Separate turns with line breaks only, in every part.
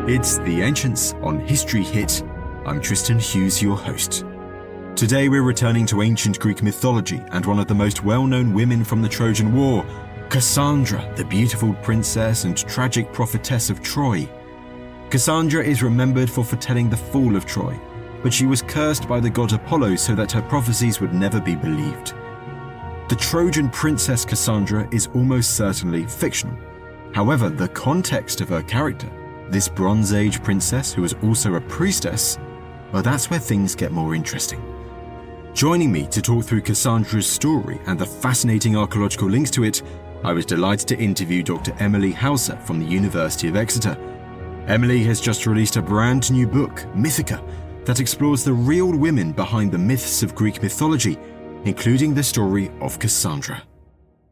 It's The Ancients on History Hit. I'm Tristan Hughes, your host. Today we're returning to ancient Greek mythology and one of the most well-known women from the Trojan War, Cassandra, the beautiful princess and tragic prophetess of Troy. Cassandra is remembered for foretelling the fall of Troy, but she was cursed by the god Apollo so that her prophecies would never be believed. The Trojan princess Cassandra is almost certainly fictional. However, the context of her character, this Bronze Age princess who is also a priestess, well, that's where things get more interesting. Joining me to talk through Cassandra's story and the fascinating archaeological links to it, I was delighted to interview Dr. Emily Hauser from the University of Exeter. Emily has just released a brand new book, Mythica, that explores the real women behind the myths of Greek mythology, including the story of Cassandra.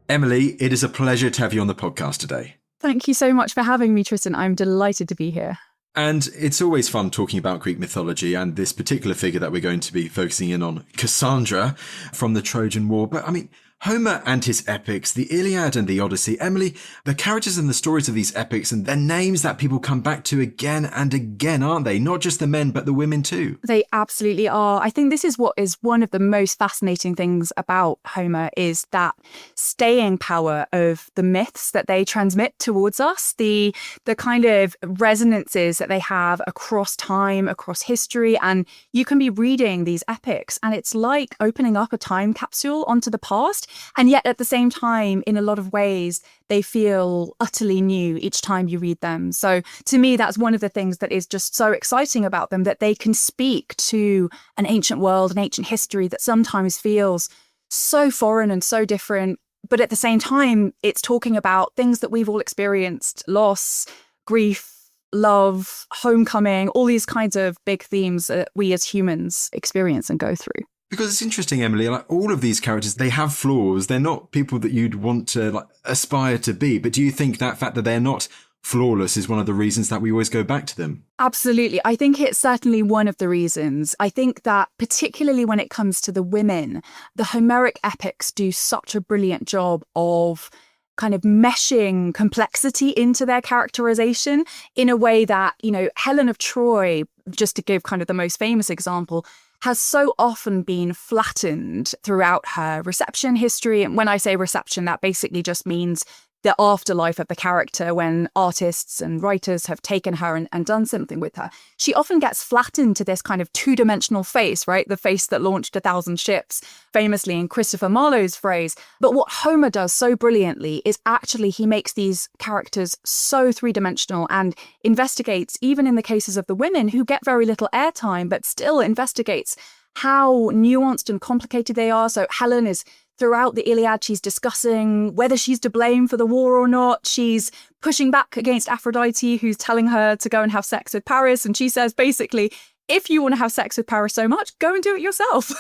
Emily, it is a pleasure to have you on the podcast today.
Thank you so much for having me, Tristan. I'm delighted to be here.
And it's always fun talking about Greek mythology and this particular figure that we're going to be focusing in on, Cassandra from the Trojan War. But I mean, Homer and his epics, the Iliad and the Odyssey, Emily, the characters and the stories of these epics and their names that people come back to again and again, aren't they? Not just the men, but the women too.
They absolutely are. I think this is what is one of the most fascinating things about Homer is that staying power of the myths that they transmit towards us, the kind of resonances that they have across time, across history. And you can be reading these epics and it's like opening up a time capsule onto the past. And yet at the same time, in a lot of ways, they feel utterly new each time you read them. So to me, that's one of the things that is just so exciting about them, that they can speak to an ancient world, an ancient history that sometimes feels so foreign and so different. But at the same time, it's talking about things that we've all experienced: loss, grief, love, homecoming, all these kinds of big themes that we as humans experience and go through.
Because it's interesting, Emily, like all of these characters, they have flaws. They're not people that you'd want to aspire to be. But do you think that fact that they're not flawless is one of the reasons that we always go back to them?
Absolutely. I think it's certainly one of the reasons. I think that particularly when it comes to the women, the Homeric epics do such a brilliant job of kind of meshing complexity into their characterization in a way that, you know, Helen of Troy, just to give kind of the most famous example, has so often been flattened throughout her reception history. And when I say reception, that basically just means the afterlife of the character, when artists and writers have taken her and done something with her. She often gets flattened to this kind of two-dimensional face, right? The face that launched 1,000 ships, famously in Christopher Marlowe's phrase. But what Homer does so brilliantly is actually he makes these characters so three-dimensional and investigates, even in the cases of the women who get very little airtime, but still investigates how nuanced and complicated they are. So Helen is, throughout the Iliad, she's discussing whether she's to blame for the war or not. She's pushing back against Aphrodite, who's telling her to go and have sex with Paris. And she says, basically, if you want to have sex with Paris so much, go and do it yourself,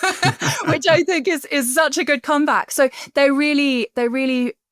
which I think is such a good comeback. So they're really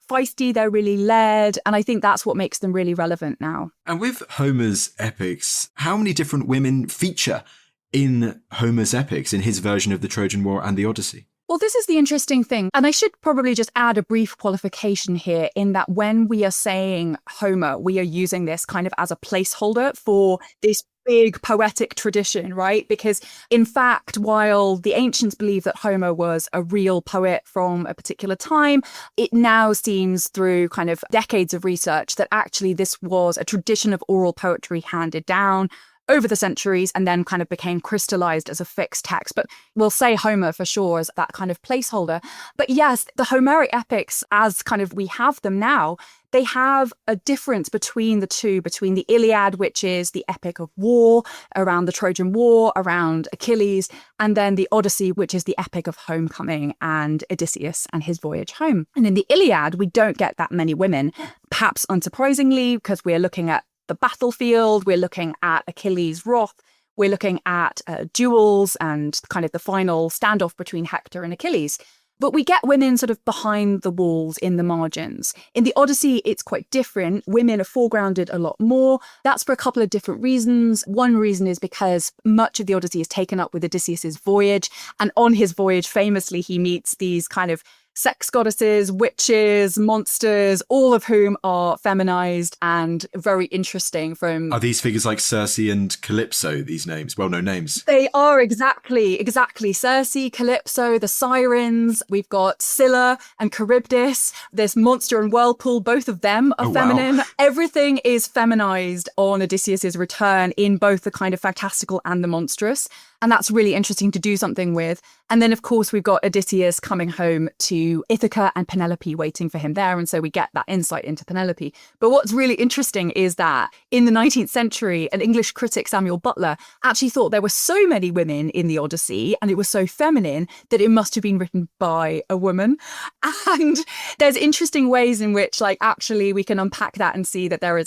feisty, they're really layered. And I think that's what makes them really relevant now.
And with Homer's epics, how many different women feature in Homer's epics, in his version of the Trojan War and the Odyssey?
Well, this is the interesting thing. And I should probably just add a brief qualification here in that when we are saying Homer, we are using this kind of as a placeholder for this big poetic tradition, right? Because in fact, while the ancients believe that Homer was a real poet from a particular time, it now seems through kind of decades of research that actually this was a tradition of oral poetry handed down over the centuries and then kind of became crystallized as a fixed text. But we'll say Homer for sure as that kind of placeholder. But yes, the Homeric epics, as kind of we have them now, they have a difference between the two, between the Iliad, which is the epic of war around the Trojan War, around Achilles, and then the Odyssey, which is the epic of homecoming and Odysseus and his voyage home. And in the Iliad, we don't get that many women, perhaps unsurprisingly, because we're looking at the battlefield, we're looking at Achilles' wrath, we're looking at duels and kind of the final standoff between Hector and Achilles. But we get women sort of behind the walls in the margins. In the Odyssey, it's quite different. Women are foregrounded a lot more. That's for a couple of different reasons. One reason is because much of the Odyssey is taken up with Odysseus' voyage. And on his voyage, famously, he meets these kind of sex goddesses, witches, monsters, all of whom are feminized and very interesting from...
Are these figures like Circe and Calypso, these names, well-known names?
They are exactly. Circe, Calypso, the Sirens. We've got Scylla and Charybdis. There's Monster and Whirlpool. Both of them are feminine. Wow. Everything is feminized on Odysseus's return in both the kind of fantastical and the monstrous. And that's really interesting to do something with. And then, of course, we've got Odysseus coming home to Ithaca and Penelope waiting for him there. And so we get that insight into Penelope. But what's really interesting is that in the 19th century, an English critic, Samuel Butler, actually thought there were so many women in the Odyssey and it was so feminine that it must have been written by a woman. And there's interesting ways in which, like, actually we can unpack that and see that there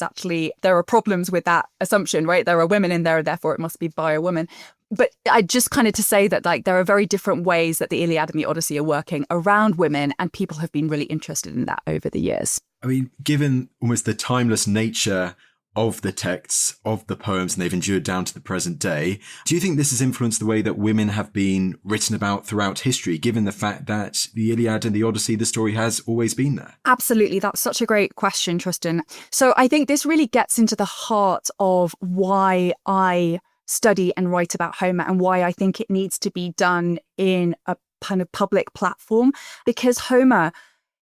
are problems with that assumption, right? There are women in there, therefore it must be by a woman. But I just kind of to say that, like, there are very different ways that the Iliad and the Odyssey are working around women, and people have been really interested in that over the years.
I mean, given almost the timeless nature of the texts, of the poems, and they've endured down to the present day, do you think this has influenced the way that women have been written about throughout history, given the fact that the Iliad and the Odyssey, the story has always been there?
Absolutely. That's such a great question, Tristan. So I think this really gets into the heart of why I study and write about Homer and why I think it needs to be done in a kind of public platform, because Homer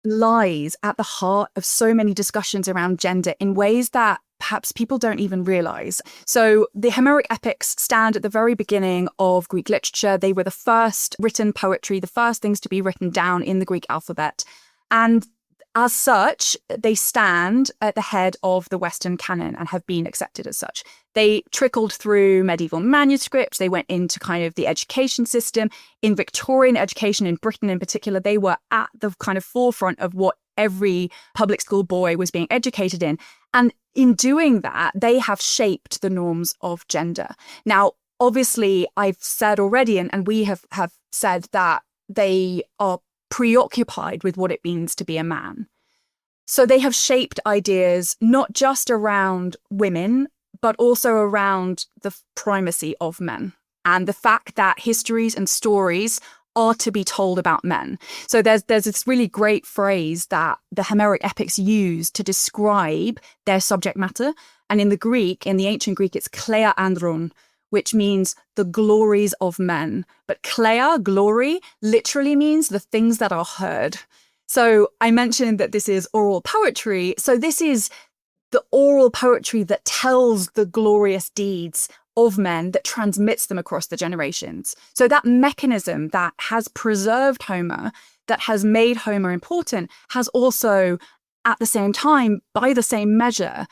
lies at the heart of so many discussions around gender in ways that perhaps people don't even realize. So the Homeric epics stand at the very beginning of Greek literature. They were the first written poetry, the first things to be written down in the Greek alphabet. And as such, they stand at the head of the Western canon and have been accepted as such. They trickled through medieval manuscripts. They went into kind of the education system. In Victorian education in Britain in particular, they were at the kind of forefront of what every public school boy was being educated in. And in doing that, they have shaped the norms of gender. Now, obviously, I've said already, and we have said that they are preoccupied with what it means to be a man. So they have shaped ideas not just around women, but also around the primacy of men and the fact that histories and stories are to be told about men. So there's this really great phrase that the Homeric epics use to describe their subject matter. And in the ancient Greek, it's kleia andron, which means the glories of men. But kleia, glory, literally means the things that are heard. So I mentioned that this is oral poetry. So this is the oral poetry that tells the glorious deeds of men, that transmits them across the generations. So that mechanism that has preserved Homer, that has made Homer important, has also, at the same time, by the same measure,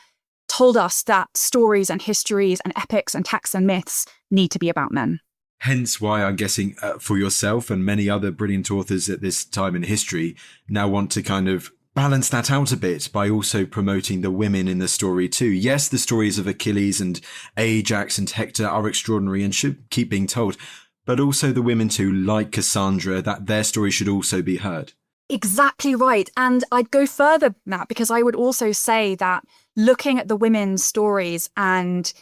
told us that stories and histories and epics and texts and myths need to be about men.
Hence why I'm guessing for yourself and many other brilliant authors at this time in history now want to kind of balance that out a bit by also promoting the women in the story too. Yes, the stories of Achilles and Ajax and Hector are extraordinary and should keep being told, but also the women too, like Cassandra, that their story should also be heard.
Exactly right. And I'd go further, Matt, because I would also say that looking at the women's stories and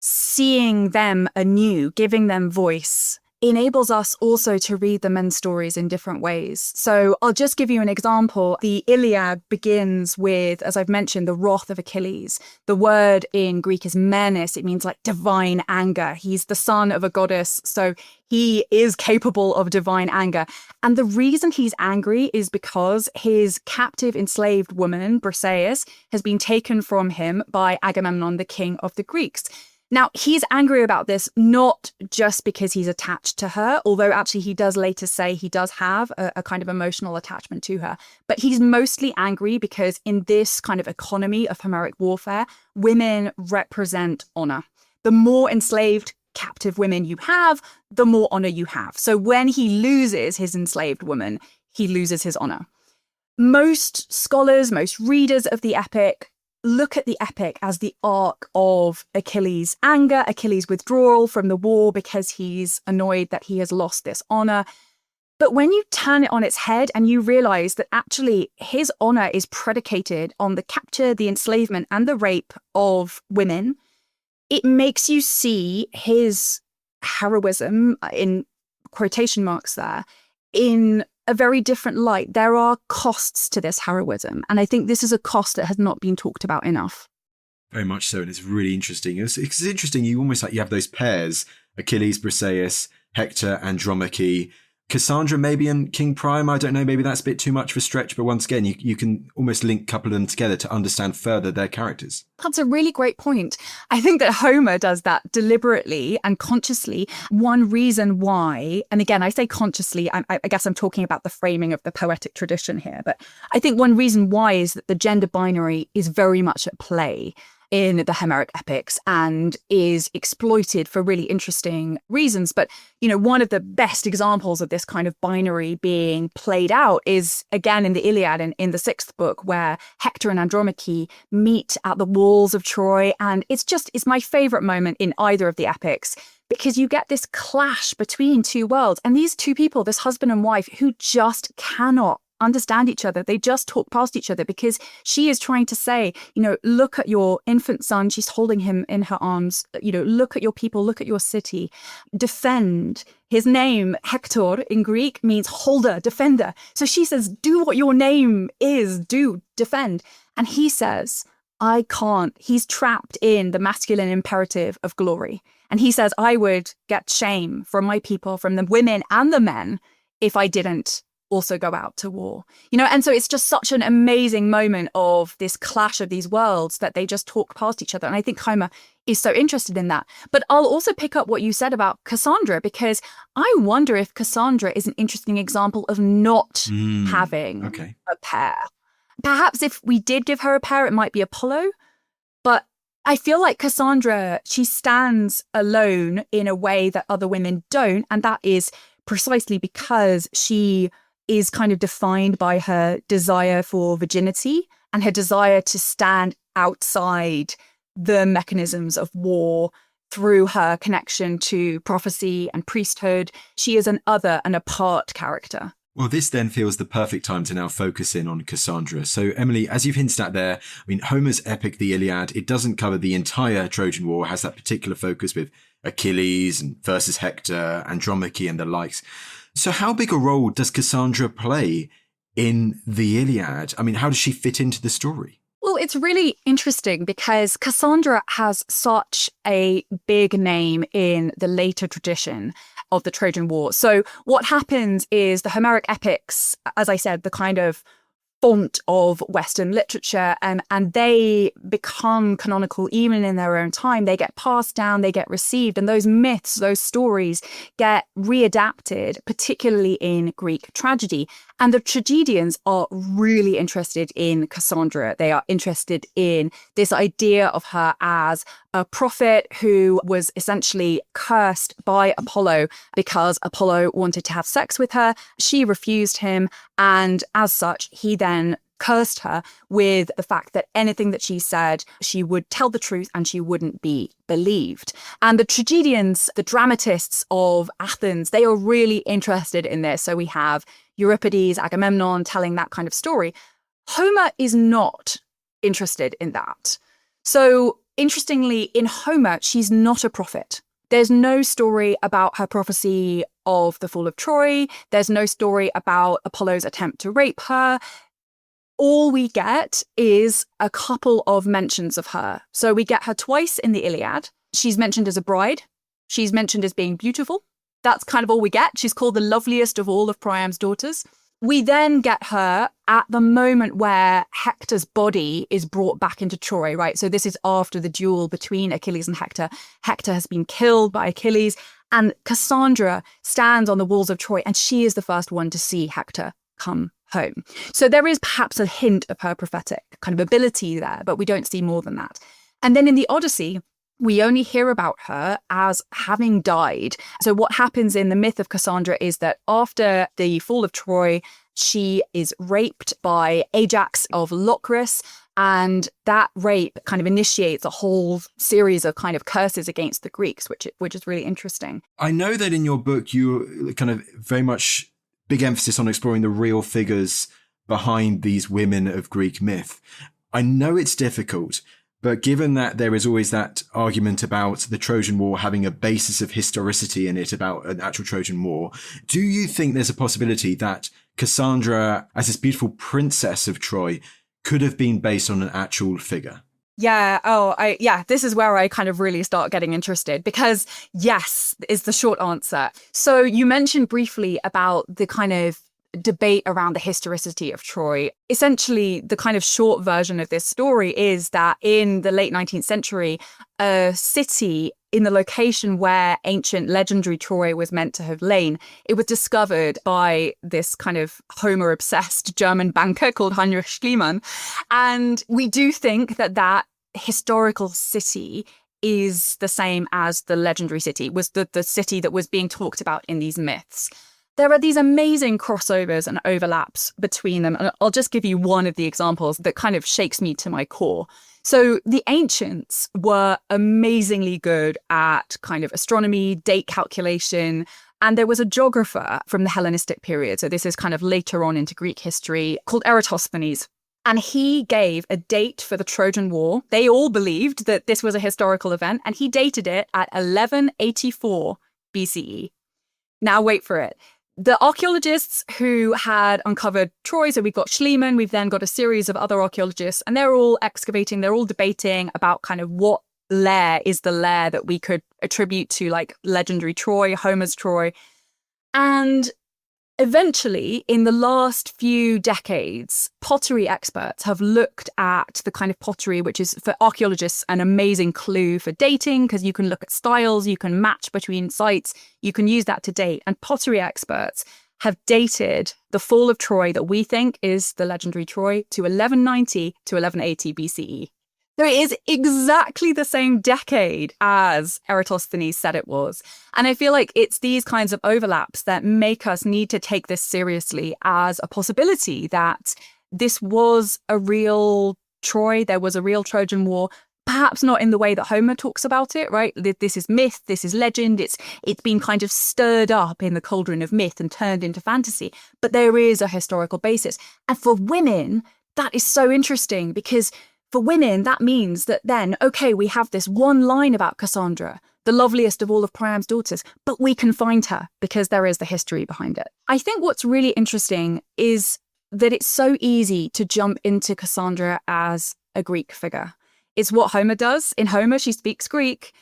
seeing them anew, giving them voice, enables us also to read the men's stories in different ways. So I'll just give you an example. The Iliad begins with, as I've mentioned, the wrath of Achilles. The word in Greek is menis. It means like divine anger. He's the son of a goddess, so he is capable of divine anger. And the reason he's angry is because his captive enslaved woman, Briseis, has been taken from him by Agamemnon, the king of the Greeks. Now, he's angry about this not just because he's attached to her, although actually he does later say he does have a kind of emotional attachment to her. But he's mostly angry because in this kind of economy of Homeric warfare, women represent honor. The more enslaved captive women you have, the more honor you have. So when he loses his enslaved woman, he loses his honor. Most scholars, most readers of the epic look at the epic as the arc of Achilles' anger, Achilles' withdrawal from the war because he's annoyed that he has lost this honor. But when you turn it on its head and you realize that actually his honor is predicated on the capture, the enslavement, and the rape of women, it makes you see his heroism, in quotation marks there, in a very different light. There are costs to this heroism. And I think this is a cost that has not been talked about enough.
Very much so. And it's really interesting. It's interesting. You almost like you have those pairs, Achilles, Briseis, Hector, Andromache, Cassandra, maybe, and King Priam. I don't know. Maybe that's a bit too much of a stretch. But once again, you can almost link a couple of them together to understand further their characters.
That's a really great point. I think that Homer does that deliberately and consciously. One reason why, and again, I say consciously, I guess I'm talking about the framing of the poetic tradition here, but I think one reason why is that the gender binary is very much at play in the Homeric epics and is exploited for really interesting reasons. But, you know, one of the best examples of this kind of binary being played out is, again, in the Iliad and in the sixth book, where Hector and Andromache meet at the walls of Troy. And it's my favorite moment in either of the epics, because you get this clash between two worlds. And these two people, this husband and wife, who just cannot understand each other. They just talk past each other, because she is trying to say, you know, look at your infant son. She's holding him in her arms. You know, look at your people, look at your city. Defend. His name, Hector, in Greek means holder, defender. So she says, do what your name is, do, defend. And he says, I can't. He's trapped in the masculine imperative of glory. And he says, I would get shame from my people, from the women and the men, if I didn't also go out to war, you know. And so it's just such an amazing moment of this clash of these worlds that they just talk past each other. And I think Homer is so interested in that. But I'll also pick up what you said about Cassandra, because I wonder if Cassandra is an interesting example of not having a pair. Perhaps if we did give her a pair, it might be Apollo. But I feel like Cassandra, she stands alone in a way that other women don't. And that is precisely because she is kind of defined by her desire for virginity and her desire to stand outside the mechanisms of war through her connection to prophecy and priesthood. She is an other and apart character.
Well, this then feels the perfect time to now focus in on Cassandra. So, Emily, as you've hinted at there, I mean, Homer's epic, the Iliad, it doesn't cover the entire Trojan War, has that particular focus with Achilles and versus Hector, Andromache and the likes. So how big a role does Cassandra play in the Iliad? I mean, how does she fit into the story?
Well, it's really interesting because Cassandra has such a big name in the later tradition of the Trojan War. So what happens is the Homeric epics, as I said, the kind of font of Western literature, and they become canonical even in their own time. They get passed down, they get received, and those myths, those stories get readapted, particularly in Greek tragedy. And the tragedians are really interested in Cassandra. They are interested in this idea of her as a prophet who was essentially cursed by Apollo because Apollo wanted to have sex with her. She refused him. And as such, he then cursed her with the fact that anything that she said, she would tell the truth and she wouldn't be believed. And the tragedians, the dramatists of Athens, they are really interested in this. So we have Euripides, Agamemnon telling that kind of story. Homer is not interested in that. So interestingly, in Homer, she's not a prophet. There's no story about her prophecy of the fall of Troy. There's no story about Apollo's attempt to rape her. All we get is a couple of mentions of her. So we get her twice in the Iliad. She's mentioned as a bride. She's mentioned as being beautiful. That's kind of all we get. She's called the loveliest of all of Priam's daughters. We then get her at the moment where Hector's body is brought back into Troy, right? So this is after the duel between Achilles and Hector. Hector has been killed by Achilles, and Cassandra stands on the walls of Troy, and she is the first one to see Hector come home. So there is perhaps a hint of her prophetic kind of ability there, but we don't see more than that. And then in the Odyssey, we only hear about her as having died. So what happens in the myth of Cassandra is that after the fall of Troy, she is raped by Ajax of Locris, and that rape kind of initiates a whole series of kind of curses against the Greeks, which is really interesting.
I know that in your book, you kind of very much big emphasis on exploring the real figures behind these women of Greek myth. I know it's difficult, But given that there is always that argument about the Trojan War having a basis of historicity in it, about an actual Trojan War, do you think there's a possibility that Cassandra, as this beautiful princess of Troy, could have been based on an actual figure?
Yeah. This is where I kind of really start getting interested, because yes, is the short answer. So you mentioned briefly about the kind of debate around the historicity of Troy. Essentially, the kind of short version of this story is that in the late 19th century, a city in the location where ancient legendary Troy was meant to have lain, it was discovered by this kind of Homer-obsessed German banker called Heinrich Schliemann. And we do think that that historical city is the same as the legendary city, was the city that was being talked about in these myths. There are these amazing crossovers and overlaps between them. And I'll just give you one of the examples that kind of shakes me to my core. So the ancients were amazingly good at kind of astronomy, date calculation, and there was a geographer from the Hellenistic period. So this is kind of later on into Greek history, called Eratosthenes. And he gave a date for the Trojan War. They all believed that this was a historical event, and he dated it at 1184 BCE. Now wait for it. The archaeologists who had uncovered Troy, so we've got Schliemann, we've then got a series of other archaeologists, and they're all excavating, they're all debating about kind of what lair is the lair that we could attribute to like legendary Troy, Homer's Troy. And eventually, in the last few decades, pottery experts have looked at the kind of pottery, which is for archaeologists an amazing clue for dating, because you can look at styles, you can match between sites, you can use that to date. And pottery experts have dated the fall of Troy that we think is the legendary Troy to 1190 to 1180 BCE. So it is exactly the same decade as Eratosthenes said it was. And I feel like it's these kinds of overlaps that make us need to take this seriously as a possibility that this was a real Troy, there was a real Trojan War, perhaps not in the way that Homer talks about it, right? This is myth, this is legend, it's been kind of stirred up in the cauldron of myth and turned into fantasy, but there is a historical basis. And for women, that is so interesting, because for women, that means that then, okay, we have this one line about Cassandra, the loveliest of all of Priam's daughters, but we can find her because there is the history behind it. I think what's really interesting is that it's so easy to jump into Cassandra as a Greek figure. It's what Homer does. In Homer, she speaks Greek.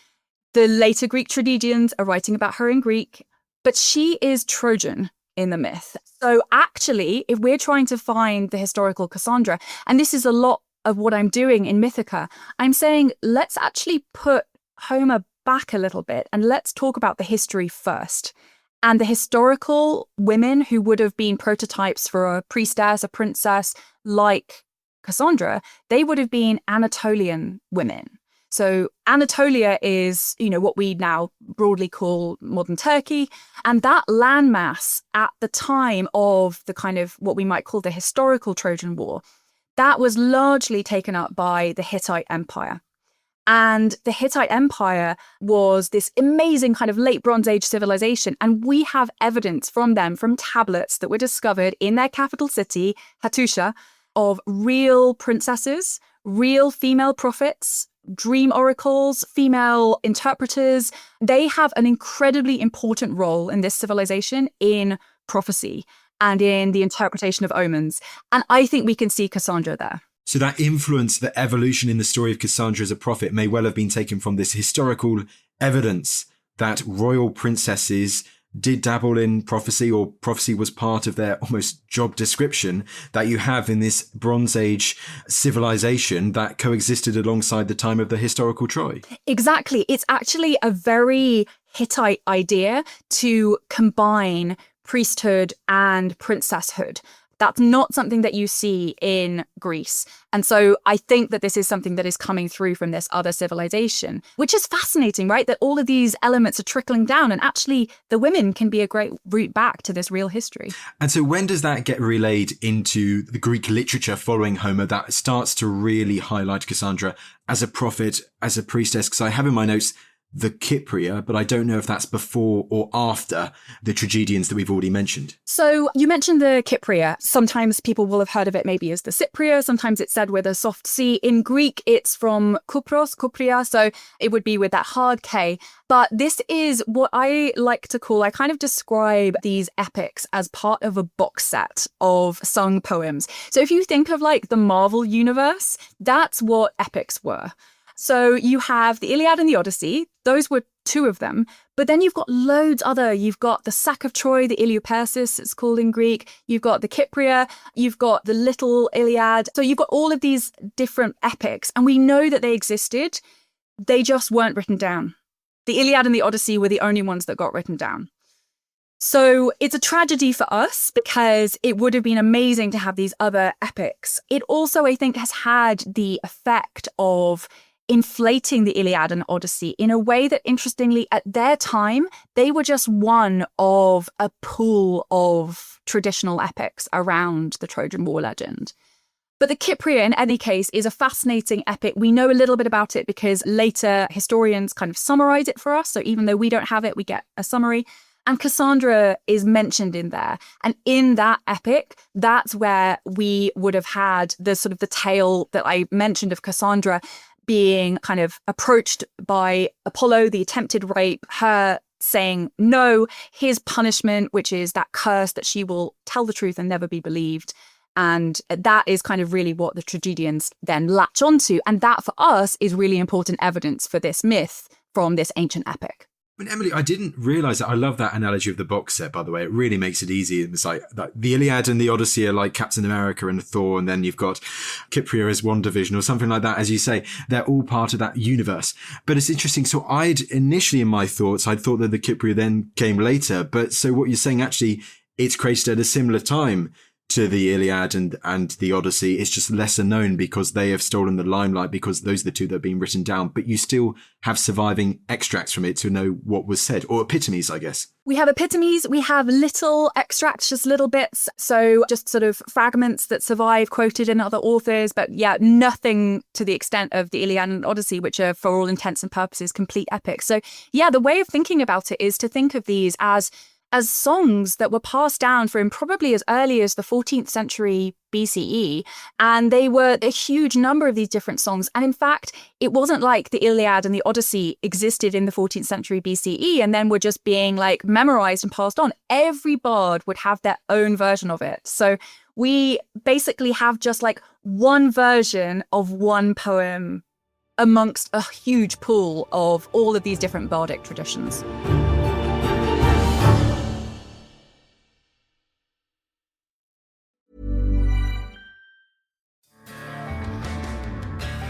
The later Greek tragedians are writing about her in Greek, but she is Trojan in the myth. So actually, if we're trying to find the historical Cassandra, and this is a lot of what I'm doing in Mythica, I'm saying let's actually put Homer back a little bit and let's talk about the history first. And the historical women who would have been prototypes for a priestess, a princess like Cassandra, they would have been Anatolian women. So Anatolia is, what we now broadly call modern Turkey. And that landmass at the time of the kind of what we might call the historical Trojan War, that was largely taken up by the Hittite Empire. And the Hittite Empire was this amazing kind of late Bronze Age civilization. And we have evidence from them, from tablets that were discovered in their capital city, Hattusha, of real princesses, real female prophets, dream oracles, female interpreters. They have an incredibly important role in this civilization in prophecy and in the interpretation of omens. And I think we can see Cassandra there.
So that influence, the evolution in the story of Cassandra as a prophet may well have been taken from this historical evidence that royal princesses did dabble in prophecy, or prophecy was part of their almost job description, that you have in this Bronze Age civilization that coexisted alongside the time of the historical Troy.
Exactly. It's actually a very Hittite idea to combine priesthood and princesshood. That's not something that you see in Greece. And so I think that this is something that is coming through from this other civilization, which is fascinating, right? That all of these elements are trickling down, and actually the women can be a great route back to this real history.
And so when does that get relayed into the Greek literature following Homer that starts to really highlight Cassandra as a prophet, as a priestess? Because I have in my notes the Kypria, but I don't know if that's before or after the tragedians that we've already mentioned.
So you mentioned the Kypria. Sometimes people will have heard of it maybe as the Cypria. Sometimes it's said with a soft C. In Greek, it's from Kupros, Kupria. So it would be with that hard K. But this is what I like to call, I kind of describe these epics as part of a box set of sung poems. So if you think of like the Marvel universe, that's what epics were. So you have the Iliad and the Odyssey. Those were two of them. But then you've got loads other. You've got the Sack of Troy, the Iliopursis, it's called in Greek. You've got the Kypria. You've got the Little Iliad. So you've got all of these different epics. And we know that they existed. They just weren't written down. The Iliad and the Odyssey were the only ones that got written down. So it's a tragedy for us because it would have been amazing to have these other epics. It also, I think, has had the effect of inflating the Iliad and Odyssey in a way that, interestingly, at their time, they were just one of a pool of traditional epics around the Trojan War legend. But the Kypria, in any case, is a fascinating epic. We know a little bit about it because later historians kind of summarize it for us. So even though we don't have it, we get a summary. And Cassandra is mentioned in there. And in that epic, that's where we would have had the sort of the tale that I mentioned of Cassandra being kind of approached by Apollo, the attempted rape, her saying no, his punishment, which is that curse that she will tell the truth and never be believed. And that is kind of really what the tragedians then latch onto. And that for us is really important evidence for this myth from this ancient epic.
I mean, Emily, I didn't realise that. I love that analogy of the box set, by the way. It really makes it easy. It's like the Iliad and the Odyssey are like Captain America and Thor, and then you've got Kypria as one division or something like that. As you say, they're all part of that universe. But it's interesting. So I'd initially in my thoughts, I'd thought that the Kypria then came later. But so what you're saying, actually, it's created at a similar time to the Iliad and the Odyssey. It's just lesser known because they have stolen the limelight because those are the two that have been written down. But you still have surviving extracts from it to know what was said, or epitomes, I guess.
We have epitomes, we have little extracts, just little bits. So just sort of fragments that survive quoted in other authors. But yeah, nothing to the extent of the Iliad and Odyssey, which are for all intents and purposes complete epics. So yeah, the way of thinking about it is to think of these as songs that were passed down from probably as early as the 14th century BCE. And they were a huge number of these different songs. And in fact, it wasn't like the Iliad and the Odyssey existed in the 14th century BCE and then were just being like memorized and passed on. Every bard would have their own version of it. So we basically have just like one version of one poem amongst a huge pool of all of these different bardic traditions.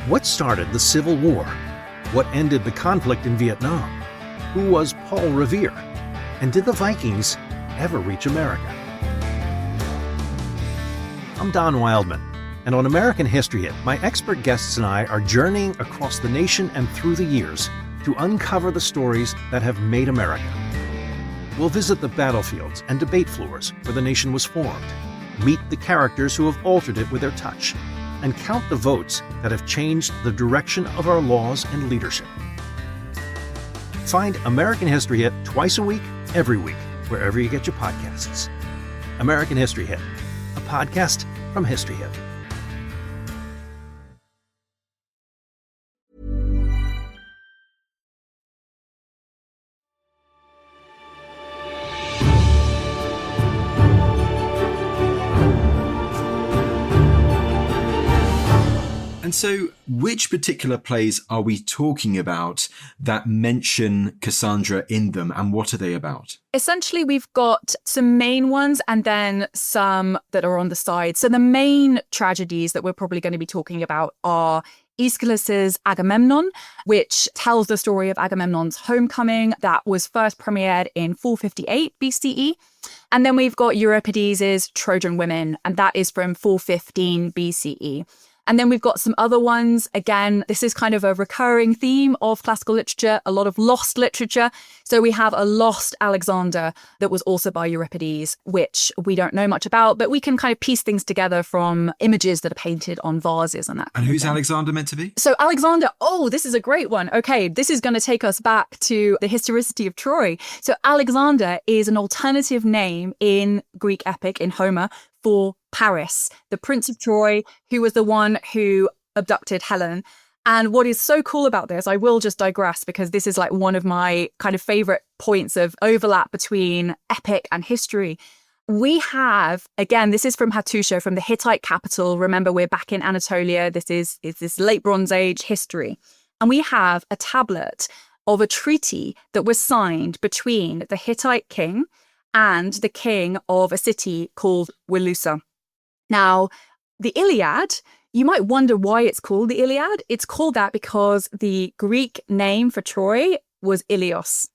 What started the Civil War? What ended the conflict in Vietnam? Who was Paul Revere? And did the Vikings ever reach America? I'm Don Wildman, and on American History Hit, my expert guests and I are journeying across the nation and through the years to uncover the stories that have made America. We'll visit the battlefields and debate floors where the nation was formed, meet the characters who have altered it with their touch, and count the votes that have changed the direction of our laws and leadership. Find American History Hit twice a week, every week, wherever you get your podcasts. American History Hit, a podcast from History Hit.
And so which particular plays are we talking about that mention Cassandra in them, and what are they about?
Essentially, we've got some main ones and then some that are on the side. So the main tragedies that we're probably going to be talking about are Aeschylus's Agamemnon, which tells the story of Agamemnon's homecoming that was first premiered in 458 BCE. And then we've got Euripides' Trojan Women, and that is from 415 BCE. And then we've got some other ones. Again, this is kind of a recurring theme of classical literature, a lot of lost literature. So we have a lost Alexander that was also by Euripides, which we don't know much about, but we can kind of piece things together from images that are painted on vases and that.
And who's Alexander meant to be?
So Alexander, this is a great one. Okay, this is going to take us back to the historicity of Troy. So Alexander is an alternative name in Greek epic, in Homer, for Paris, the Prince of Troy, who was the one who abducted Helen. And what is so cool about this, I will just digress because this is like one of my kind of favorite points of overlap between epic and history. We have, again, this is from Hattusha, from the Hittite capital. Remember, we're back in Anatolia. This is this late Bronze Age history. And we have a tablet of a treaty that was signed between the Hittite king and the king of a city called Wilusa. Now, the Iliad, you might wonder why it's called the Iliad. It's called that because the Greek name for Troy was Ilios.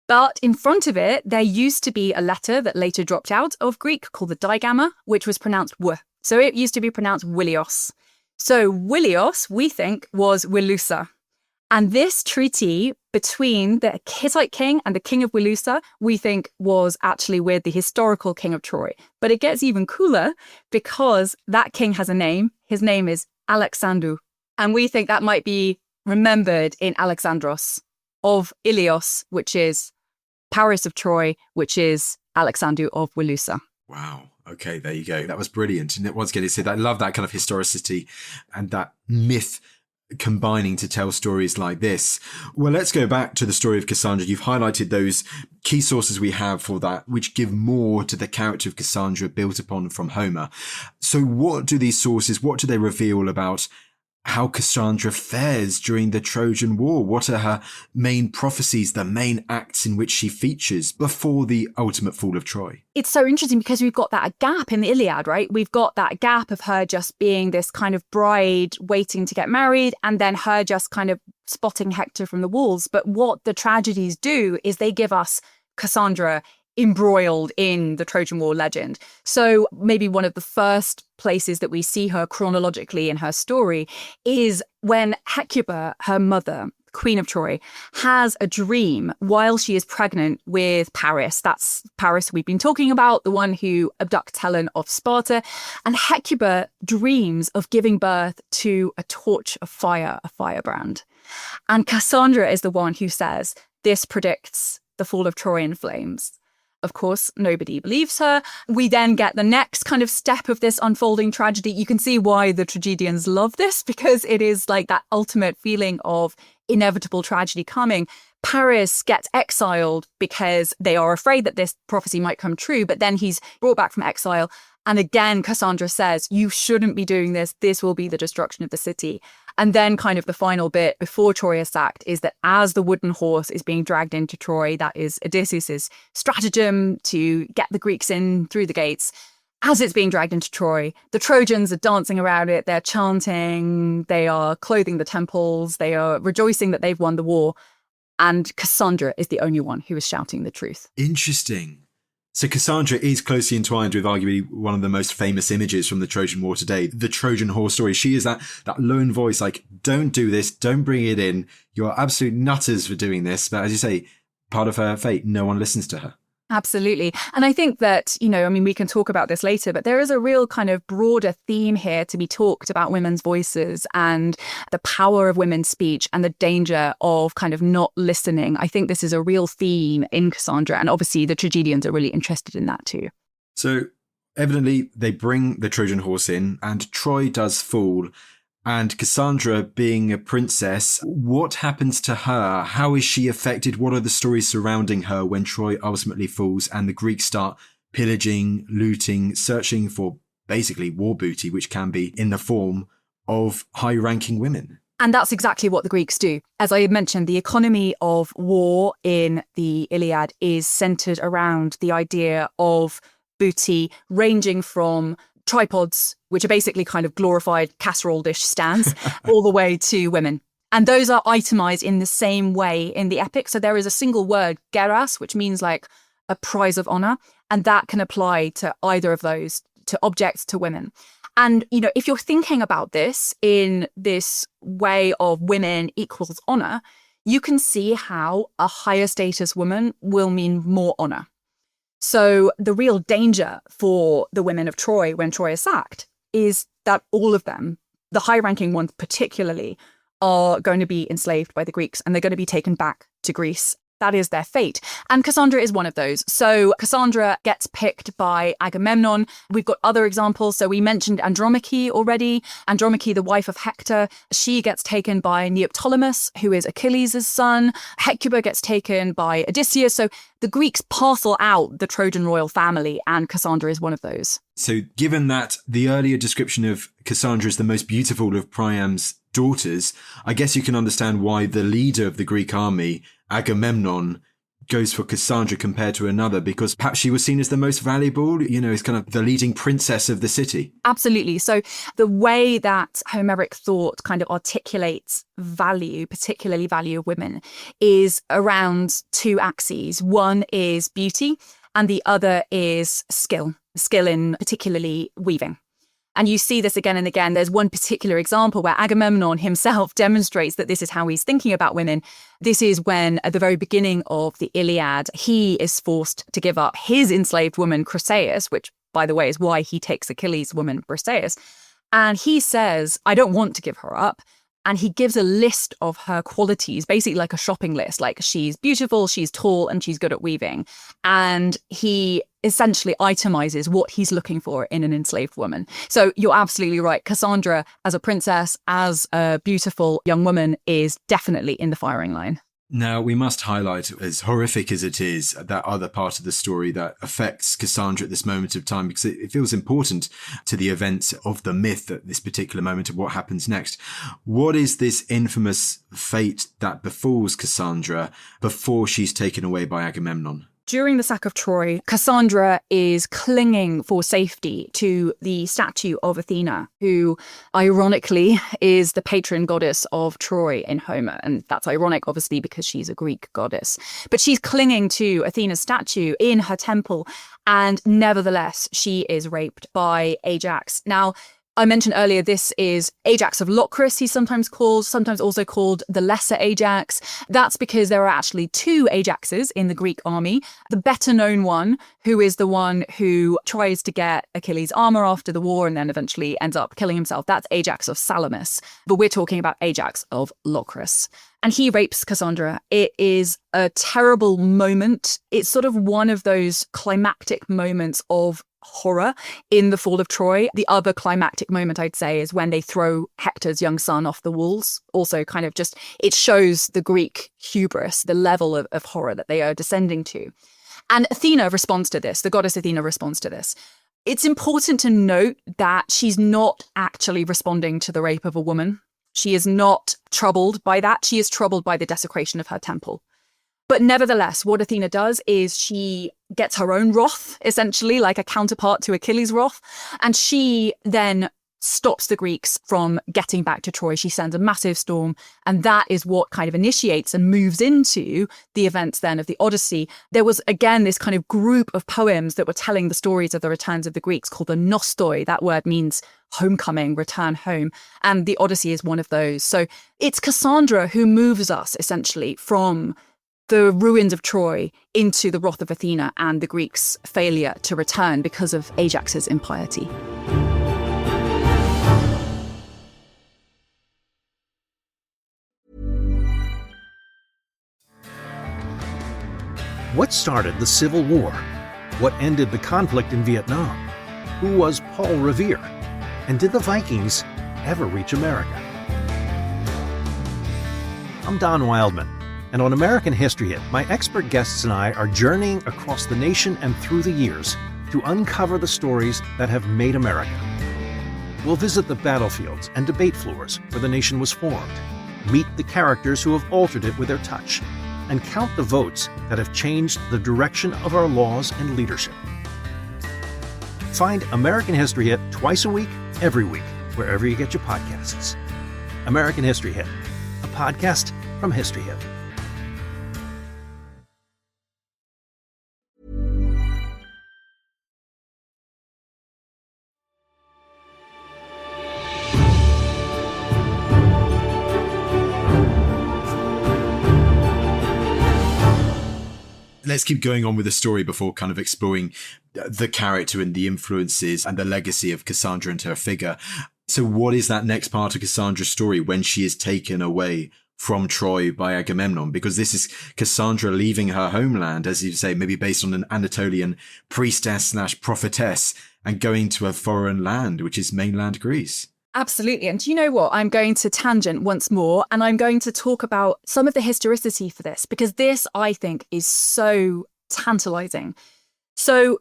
But in front of it, there used to be a letter that later dropped out of Greek called the digamma, which was pronounced w. So it used to be pronounced Wilios. So Wilios, we think, was Wilusa. And this treaty between the Hittite king and the king of Wilusa, we think was actually with the historical king of Troy. But it gets even cooler because that king has a name. His name is Alexandru. And we think that might be remembered in Alexandros of Ilios, which is Paris of Troy, which is Alexandru of Wilusa.
Wow. Okay, there you go. That was brilliant. And once again, I love that kind of historicity and that myth combining to tell stories like this. Well, let's go back to the story of Cassandra. You've highlighted those key sources we have for that, which give more to the character of Cassandra built upon from Homer. So what do these sources, what do they reveal about how Cassandra fares during the Trojan War? What are her main prophecies, the main acts in which she features before the ultimate fall of Troy?
It's so interesting because we've got that gap in the Iliad, right? We've got that gap of her just being this kind of bride waiting to get married and then her just kind of spotting Hector from the walls. But what the tragedies do is they give us Cassandra embroiled in the Trojan War legend. So maybe one of the first places that we see her chronologically in her story is when Hecuba, her mother, Queen of Troy, has a dream while she is pregnant with Paris. That's Paris we've been talking about, the one who abducts Helen of Sparta. And Hecuba dreams of giving birth to a torch of fire, a firebrand. And Cassandra is the one who says, this predicts the fall of Troy in flames. Of course, nobody believes her. We then get the next kind of step of this unfolding tragedy. You can see why the tragedians love this, because it is like that ultimate feeling of inevitable tragedy coming. Paris gets exiled because they are afraid that this prophecy might come true, but then he's brought back from exile. And again, Cassandra says, you shouldn't be doing this. This will be the destruction of the city. And then kind of the final bit before Troy is sacked is that as the wooden horse is being dragged into Troy, that is Odysseus' stratagem to get the Greeks in through the gates. As it's being dragged into Troy, the Trojans are dancing around it. They're chanting. They are clothing the temples. They are rejoicing that they've won the war. And Cassandra is the only one who is shouting the truth.
Interesting. So Cassandra is closely entwined with arguably one of the most famous images from the Trojan War today, the Trojan horse story. She is that lone voice, like, don't do this, don't bring it in. You're absolute nutters for doing this. But as you say, part of her fate, no one listens to her.
Absolutely. And I think that, we can talk about this later, but there is a real kind of broader theme here to be talked about women's voices and the power of women's speech and the danger of kind of not listening. I think this is a real theme in Cassandra. And obviously the tragedians are really interested in that too.
So evidently they bring the Trojan horse in and Troy does fall. And Cassandra, being a princess, what happens to her? How is she affected? What are the stories surrounding her when Troy ultimately falls and the Greeks start pillaging, looting, searching for basically war booty, which can be in the form of high-ranking women?
And that's exactly what the Greeks do. As I mentioned, the economy of war in the Iliad is centered around the idea of booty, ranging from tripods, which are basically kind of glorified casserole dish stands, all the way to women. And those are itemized in the same way in the epic. So there is a single word, geras, which means like a prize of honor. And that can apply to either of those, to objects, to women. And, if you're thinking about this in this way of women equals honor, you can see how a higher status woman will mean more honor. So the real danger for the women of Troy when Troy is sacked is that all of them, the high-ranking ones particularly, are going to be enslaved by the Greeks and they're going to be taken back to Greece. That is their fate. And Cassandra is one of those. So Cassandra gets picked by Agamemnon. We've got other examples. So we mentioned Andromache already. Andromache, the wife of Hector, she gets taken by Neoptolemus, who is Achilles' son. Hecuba gets taken by Odysseus. So the Greeks parcel out the Trojan royal family, and Cassandra is one of those.
So given that the earlier description of Cassandra as the most beautiful of Priam's daughters, I guess you can understand why the leader of the Greek army, Agamemnon, goes for Cassandra compared to another, because perhaps she was seen as the most valuable, as kind of the leading princess of the city.
Absolutely. So the way that Homeric thought kind of articulates value, particularly value of women, is around two axes. One is beauty and the other is skill in particularly weaving. And you see this again and again. There's one particular example where Agamemnon himself demonstrates that this is how he's thinking about women. This is when, at the very beginning of the Iliad, he is forced to give up his enslaved woman, Chryseis, which, by the way, is why he takes Achilles' woman, Briseis. And he says, I don't want to give her up. And he gives a list of her qualities, basically like a shopping list, like she's beautiful, she's tall, and she's good at weaving. And he essentially itemizes what he's looking for in an enslaved woman. So you're absolutely right. Cassandra, as a princess, as a beautiful young woman, is definitely in the firing line.
Now, we must highlight, as horrific as it is, that other part of the story that affects Cassandra at this moment of time, because it feels important to the events of the myth at this particular moment of what happens next. What is this infamous fate that befalls Cassandra before she's taken away by Agamemnon?
During the sack of Troy, Cassandra is clinging for safety to the statue of Athena, who ironically is the patron goddess of Troy in Homer. And that's ironic, obviously, because she's a Greek goddess. But she's clinging to Athena's statue in her temple. And nevertheless, she is raped by Ajax. Now, I mentioned earlier, this is Ajax of Locris, he's sometimes also called the Lesser Ajax. That's because there are actually two Ajaxes in the Greek army. The better known one, who is the one who tries to get Achilles' armor after the war and then eventually ends up killing himself. That's Ajax of Salamis. But we're talking about Ajax of Locris. And he rapes Cassandra. It is a terrible moment. It's sort of one of those climactic moments of horror in the fall of Troy. The other climactic moment, I'd say, is when they throw Hector's young son off the walls. Also kind of just, it shows the Greek hubris, the level of horror that they are descending to. And Athena responds to this. The goddess Athena responds to this. It's important to note that she's not actually responding to the rape of a woman. She is not troubled by that. She is troubled by the desecration of her temple. But nevertheless, what Athena does is she gets her own wrath, essentially, like a counterpart to Achilles' wrath. And she then stops the Greeks from getting back to Troy. She sends a massive storm. And that is what kind of initiates and moves into the events then of the Odyssey. There was, again, this kind of group of poems that were telling the stories of the returns of the Greeks called the nostoi. That word means homecoming, return home. And the Odyssey is one of those. So it's Cassandra who moves us, essentially, from the ruins of Troy into the wrath of Athena and the Greeks' failure to return because of Ajax's impiety.
What started the Civil War? What ended the conflict in Vietnam? Who was Paul Revere? And did the Vikings ever reach America? I'm Don Wildman, and on American History Hit, my expert guests and I are journeying across the nation and through the years to uncover the stories that have made America. We'll visit the battlefields and debate floors where the nation was formed, meet the characters who have altered it with their touch, and count the votes that have changed the direction of our laws and leadership. Find American History Hit twice a week, every week, wherever you get your podcasts. American History Hit, a podcast from History Hit.
Let's keep going on with the story before kind of exploring the character and the influences and the legacy of Cassandra and her figure. So what is that next part of Cassandra's story when she is taken away from Troy by Agamemnon? Because this is Cassandra leaving her homeland, as you say, maybe based on an Anatolian priestess / prophetess, and going to a foreign land, which is mainland Greece.
Absolutely. And do you know what? I'm going to tangent once more, and I'm going to talk about some of the historicity for this, because this, I think, is so tantalizing. So,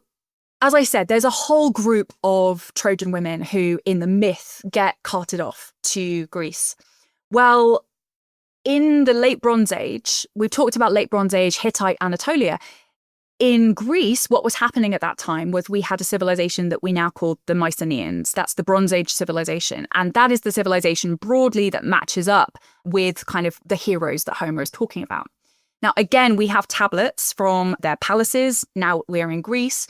as I said, there's a whole group of Trojan women who, in the myth, get carted off to Greece. Well, in the late Bronze Age, we've talked about late Bronze Age, Hittite, Anatolia. In Greece, what was happening at that time was we had a civilization that we now call the Mycenaeans. That's the Bronze Age civilization. And that is the civilization broadly that matches up with kind of the heroes that Homer is talking about. Now, again, we have tablets from their palaces. Now we're in Greece.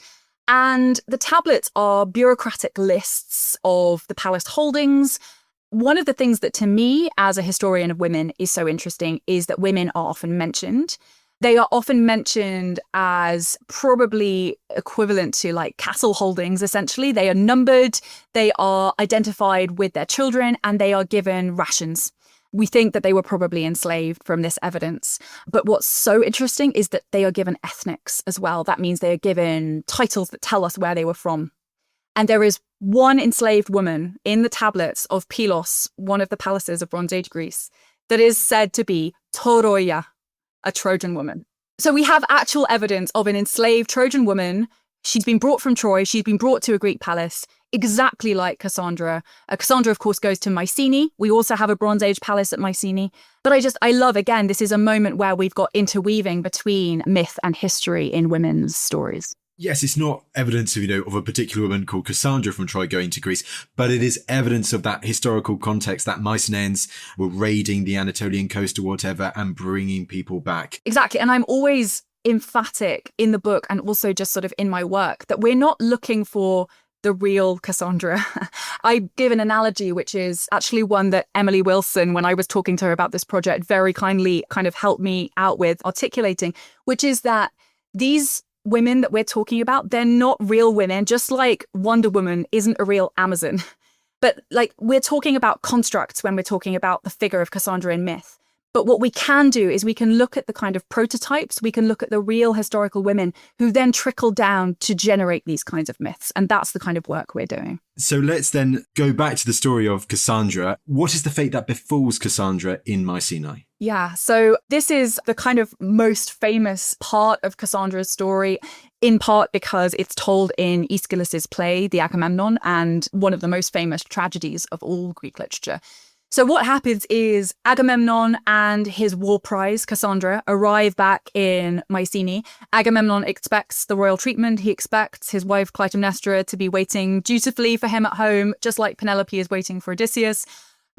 And the tablets are bureaucratic lists of the palace holdings. One of the things that to me, as a historian of women, is so interesting is that women are often mentioned. They are often mentioned as probably equivalent to like castle holdings, essentially. They are numbered, they are identified with their children, and they are given rations. We think that they were probably enslaved from this evidence. But what's so interesting is that they are given ethnics as well. That means they are given titles that tell us where they were from. And there is one enslaved woman in the tablets of Pylos, one of the palaces of Bronze Age Greece, that is said to be Toroia, a Trojan woman. So we have actual evidence of an enslaved Trojan woman. She's been brought from Troy. She's been brought to a Greek palace, exactly like Cassandra. Cassandra, of course, goes to Mycenae. We also have a Bronze Age palace at Mycenae. But I love, again, this is a moment where we've got interweaving between myth and history in women's stories.
Yes, it's not evidence of a particular woman called Cassandra from Troy going to Greece, but it is evidence of that historical context that Mycenaeans were raiding the Anatolian coast or whatever and bringing people back.
Exactly. And I'm always emphatic in the book and also just sort of in my work that we're not looking for the real Cassandra. I give an analogy, which is actually one that Emily Wilson, when I was talking to her about this project, very kindly kind of helped me out with articulating, which is that these women that we're talking about, they're not real women, just like Wonder Woman isn't a real Amazon. But like we're talking about constructs when we're talking about the figure of Cassandra in myth. But what we can do is we can look at the kind of prototypes, we can look at the real historical women who then trickle down to generate these kinds of myths. And that's the kind of work we're doing.
So let's then go back to the story of Cassandra. What is the fate that befalls Cassandra in Mycenae?
Yeah, so this is the kind of most famous part of Cassandra's story, in part because it's told in Aeschylus's play, The Agamemnon, and one of the most famous tragedies of all Greek literature. So what happens is Agamemnon and his war prize, Cassandra, arrive back in Mycenae. Agamemnon expects the royal treatment. He expects his wife Clytemnestra to be waiting dutifully for him at home, just like Penelope is waiting for Odysseus.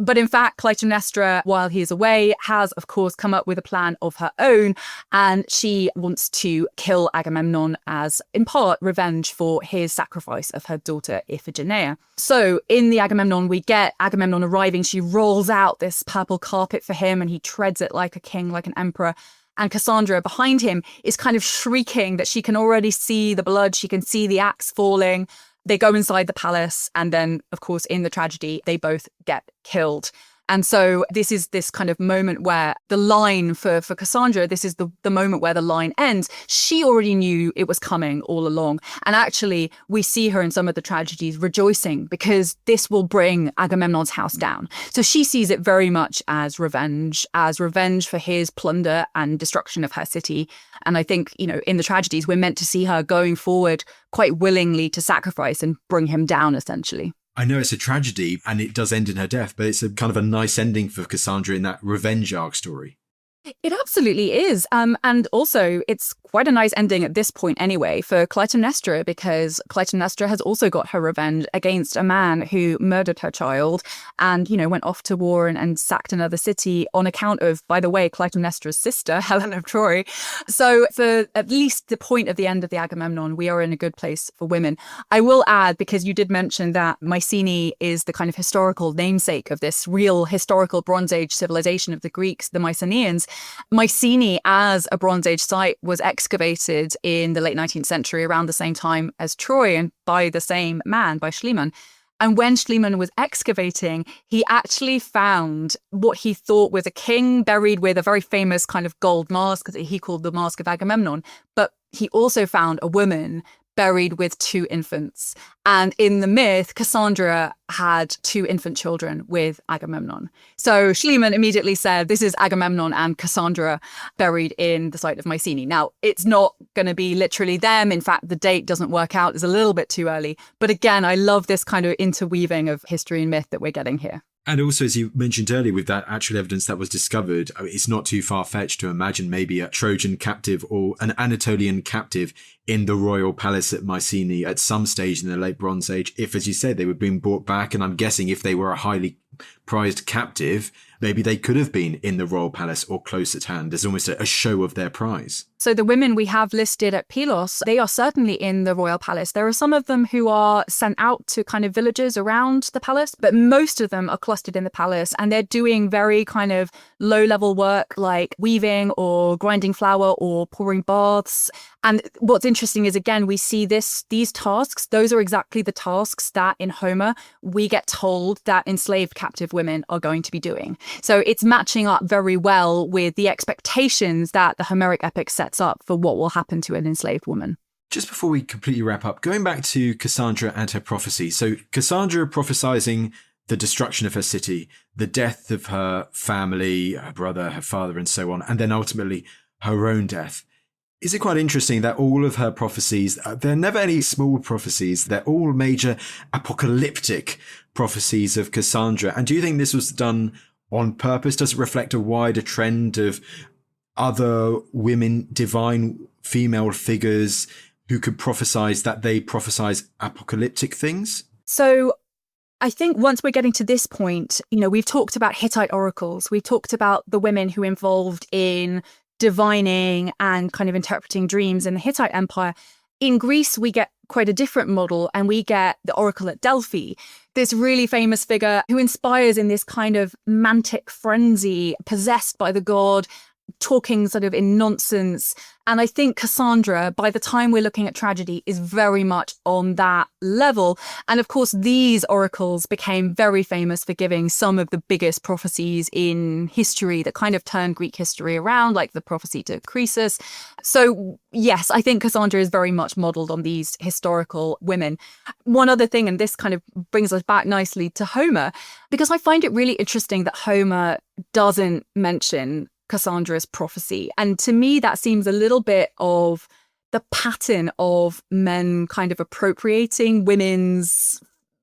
But in fact, Clytemnestra, while he is away, has, of course, come up with a plan of her own. And she wants to kill Agamemnon as, in part, revenge for his sacrifice of her daughter Iphigenia. So in the Agamemnon, we get Agamemnon arriving. She rolls out this purple carpet for him and he treads it like a king, like an emperor. And Cassandra behind him is kind of shrieking that she can already see the blood. She can see the axe falling. They go inside the palace, and then, of course, in the tragedy, they both get killed. And so this is this kind of moment where the line for Cassandra, this is the moment where the line ends. She already knew it was coming all along. And actually, we see her in some of the tragedies rejoicing because this will bring Agamemnon's house down. So she sees it very much as revenge for his plunder and destruction of her city. And I think, in the tragedies, we're meant to see her going forward quite willingly to sacrifice and bring him down, essentially.
I know it's a tragedy and it does end in her death, but it's a kind of a nice ending for Cassandra in that revenge arc story.
It absolutely is. And also, it's quite a nice ending at this point anyway for Clytemnestra, because Clytemnestra has also got her revenge against a man who murdered her child and, went off to war and sacked another city on account of, by the way, Clytemnestra's sister, Helen of Troy. So for at least the point of the end of the Agamemnon, we are in a good place for women. I will add, because you did mention that Mycenae is the kind of historical namesake of this real historical Bronze Age civilization of the Greeks, the Mycenaeans. Mycenae, as a Bronze Age site, was excavated in the late 19th century, around the same time as Troy, and by the same man, by Schliemann. And when Schliemann was excavating, he actually found what he thought was a king buried with a very famous kind of gold mask, that he called the Mask of Agamemnon. But he also found a woman buried with 2 infants. And in the myth, Cassandra had 2 infant children with Agamemnon. So Schliemann immediately said, this is Agamemnon and Cassandra buried in the site of Mycenae. Now, it's not going to be literally them. In fact, the date doesn't work out. It's a little bit too early. But again, I love this kind of interweaving of history and myth that we're getting here.
And also, as you mentioned earlier, with that actual evidence that was discovered, it's not too far-fetched to imagine maybe a Trojan captive or an Anatolian captive in the royal palace at Mycenae at some stage in the late Bronze Age, if, as you said, they were being brought back. And I'm guessing if they were a highly prized captive, maybe they could have been in the royal palace or close at hand as almost a show of their prize.
So the women we have listed at Pylos, they are certainly in the royal palace. There are some of them who are sent out to kind of villages around the palace, but most of them are clustered in the palace, and they're doing very kind of low-level work like weaving or grinding flour or pouring baths. And what's interesting is, again, we see these tasks, those are exactly the tasks that in Homer we get told that enslaved captive women are going to be doing. So it's matching up very well with the expectations that the Homeric epic sets up for what will happen to an enslaved woman.
Just before we completely wrap up, going back to Cassandra and her prophecy. So Cassandra prophesizing the destruction of her city, the death of her family, her brother, her father, and so on, and then ultimately her own death. Is it quite interesting that all of her prophecies, they're never any small prophecies, they're all major apocalyptic prophecies of Cassandra? And do you think this was done on purpose? Does it reflect a wider trend of other women, divine female figures who could prophesize that they prophesize apocalyptic things?
So I think once we're getting to this point, we've talked about Hittite oracles. We've talked about the women who involved in divining and kind of interpreting dreams in the Hittite Empire. In Greece, we get quite a different model, and we get the oracle at Delphi, this really famous figure who inspires in this kind of mantic frenzy, possessed by the god, talking sort of in nonsense. And I think Cassandra, by the time we're looking at tragedy, is very much on that level. And of course, these oracles became very famous for giving some of the biggest prophecies in history that kind of turned Greek history around, like the prophecy to Croesus. So yes, I think Cassandra is very much modeled on these historical women. One other thing, and this kind of brings us back nicely to Homer, because I find it really interesting that Homer doesn't mention Cassandra's prophecy. And to me, that seems a little bit of the pattern of men kind of appropriating women's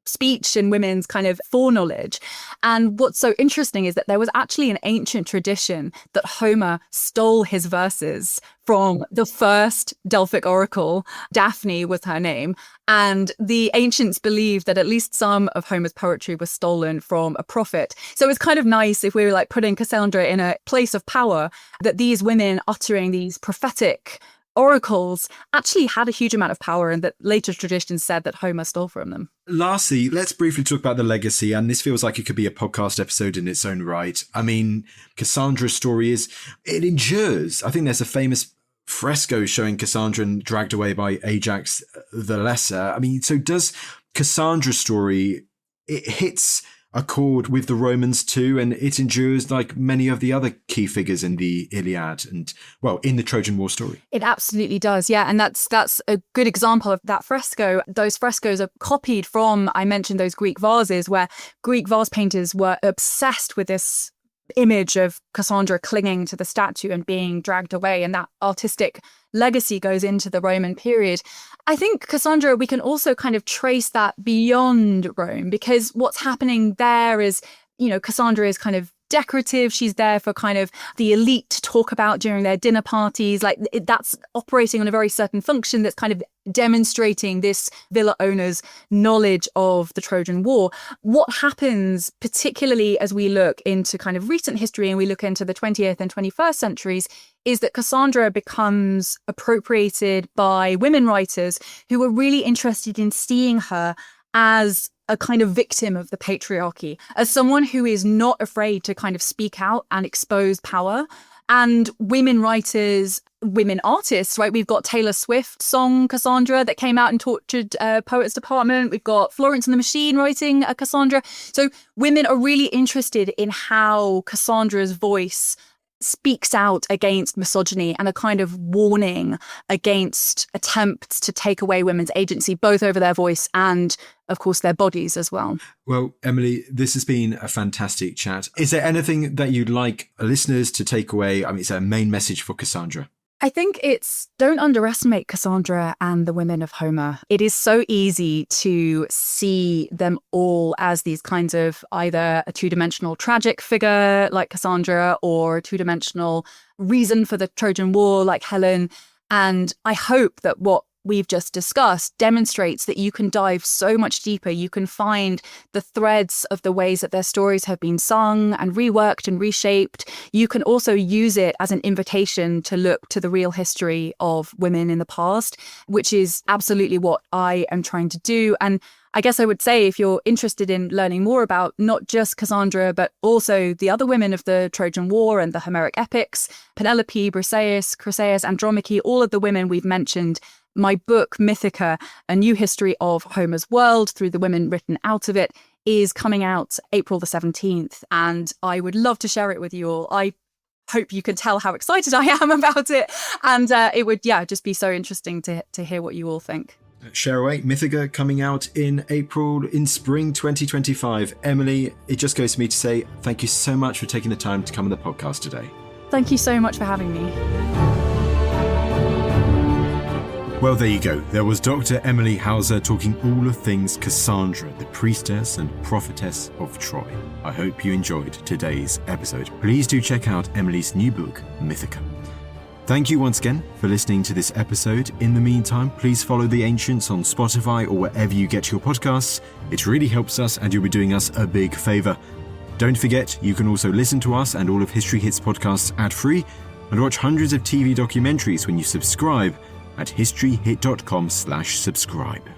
speech and women's kind of foreknowledge. And what's so interesting is that there was actually an ancient tradition that Homer stole his verses from the first Delphic oracle. Daphne was her name. And the ancients believed that at least some of Homer's poetry was stolen from a prophet. So it's kind of nice if we were like putting Cassandra in a place of power, that these women uttering these prophetic oracles actually had a huge amount of power, and that later traditions said that Homer stole from them.
Lastly, let's briefly talk about the legacy, and this feels like it could be a podcast episode in its own right. I mean, Cassandra's story it endures. I think there's a famous fresco showing Cassandra dragged away by Ajax the Lesser. I mean, so does Cassandra's story, it hits a chord with the Romans too, and it endures like many of the other key figures in the Iliad and, well, in the Trojan War story.
It absolutely does, yeah. And that's a good example of that fresco. Those frescoes are copied from, I mentioned those Greek vases, where Greek vase painters were obsessed with this image of Cassandra clinging to the statue and being dragged away, and that artistic legacy goes into the Roman period. I think Cassandra, we can also kind of trace that beyond Rome, because what's happening there is, Cassandra is kind of decorative. She's there for kind of the elite to talk about during their dinner parties. Like that's operating on a very certain function that's kind of demonstrating this villa owner's knowledge of the Trojan War. What happens, particularly as we look into kind of recent history and we look into the 20th and 21st centuries, is that Cassandra becomes appropriated by women writers who are really interested in seeing her as a kind of victim of the patriarchy, as someone who is not afraid to kind of speak out and expose power. And women writers, women artists, right? We've got Taylor Swift's song Cassandra that came out in Tortured Poets Department. We've got Florence and the Machine writing a Cassandra. So women are really interested in how Cassandra's voice speaks out against misogyny and a kind of warning against attempts to take away women's agency, both over their voice and, of course, their bodies as well.
Well, Emily, this has been a fantastic chat. Is there anything that you'd like listeners to take away? I mean, is there a main message for Cassandra?
I think it's don't underestimate Cassandra and the women of Homer. It is so easy to see them all as these kinds of either a two-dimensional tragic figure like Cassandra or a two-dimensional reason for the Trojan War like Helen. And I hope that what we've just discussed demonstrates that you can dive so much deeper. You can find the threads of the ways that their stories have been sung and reworked and reshaped. You can also use it as an invitation to look to the real history of women in the past, which is absolutely what I am trying to do. And I guess I would say if you're interested in learning more about not just Cassandra, but also the other women of the Trojan War and the Homeric epics, Penelope, Briseis, Chryseis, Andromache, all of the women we've mentioned, my book, Mythica, A New History of Homer's World through the women written out of it, is coming out April the 17th. And I would love to share it with you all. I hope you can tell how excited I am about it. And it would, just be so interesting to hear what you all think.
Share away, Mythica coming out in April, in spring 2025. Emily, it just goes to me to say thank you so much for taking the time to come on the podcast today.
Thank you so much for having me.
Well, there you go. There was Dr. Emily Hauser talking all of things Cassandra, the priestess and prophetess of Troy. I hope you enjoyed today's episode. Please do check out Emily's new book, Mythica. Thank you once again for listening to this episode. In the meantime, please follow The Ancients on Spotify or wherever you get your podcasts. It really helps us and you'll be doing us a big favour. Don't forget, you can also listen to us and all of History Hits podcasts ad-free and watch hundreds of TV documentaries when you subscribe at historyhit.com/subscribe.